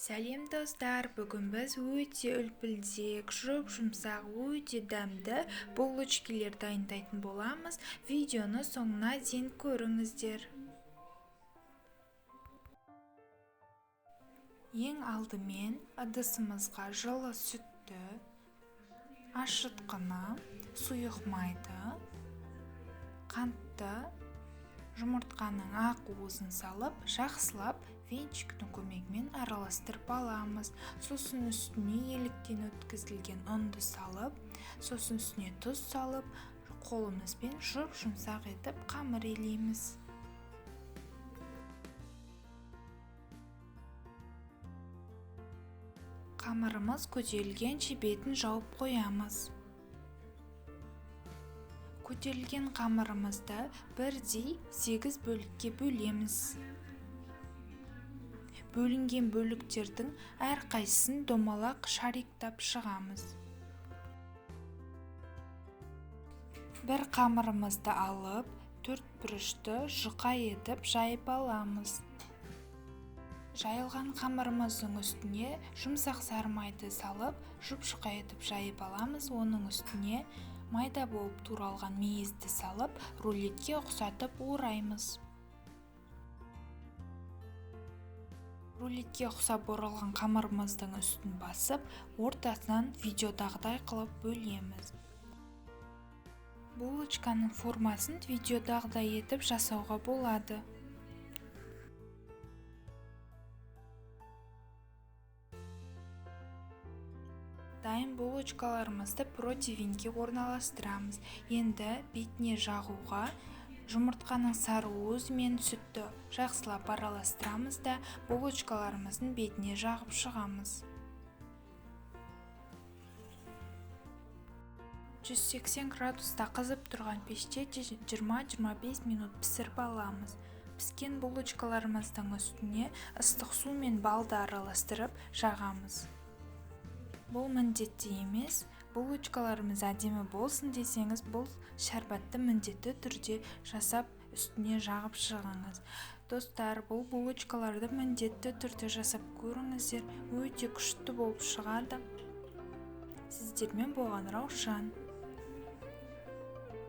Сәлем достар, бүгін біз өте үлпілдек, жұмсақ, өте дәмді булочкалар дайындайтын боламыз. Видеоны соңына дейін көріңіздер. Ең алдымен ыдысымызға жылы сүтті, ашытқыны, сұйық майды, қантты, жұмыртқаның ақ уызын салып, жақсылап венчиктің көмегімен араластырып аламыз. Сосын үстіне еліктен өткізілген ұнды салып, сосын үстіне тұз салып, қолымызбен жұмсақ етіп қамыр илейміз. Қамырымыз көтерілгенше бетін жауып қоямыз. Көтерілген қамырымызды бірдей 8 бөлікке бөлеміз. Бөлінген бөліктердің әрқайсысын домалақ шариктап шығамыз. Бір қамырымызды алып, 4 бұрышты жұқа етіп жайып аламыз. Жайылған қамырымыздың үстіне жұмсақ сары майды салып, жұп-жұқа етіп жайып аламыз. Оның үстіне майда болып туралған мейізді салып, рулетке ұқсатып ораймыз. Рулетке ұқсап оралған қамырымыздың үстін басып, ортасынан видеодағыдай қылып бөлеміз. Булочканың формасын видеодағыдай етіп жасауға болады. Дайын булочкаларымызды противеньге орналастырамыз. Енді бетіне жағуға жұмыртқаның сары уызы мен сүтті жақсылап араластырамыз да булочкаларымыздың бетіне жағып шығамыз. 180 градуста қызып тұрған пеште 20-25 минут пісіріп аламыз. Піскен булочкаларымыздың үстіне ыстық су мен балды араластырып жағамыз. Бұл міндетті емес, булочкаларымыз әдемі болсын десеңіз, бұл шәрбатты міндетті түрде жасап үстіне жағып шығыңыз. Достар, бұл булочкаларды міндетті түрде жасап көріңіздер, өте күшті болып шығады. Сіздермен болған Раушан.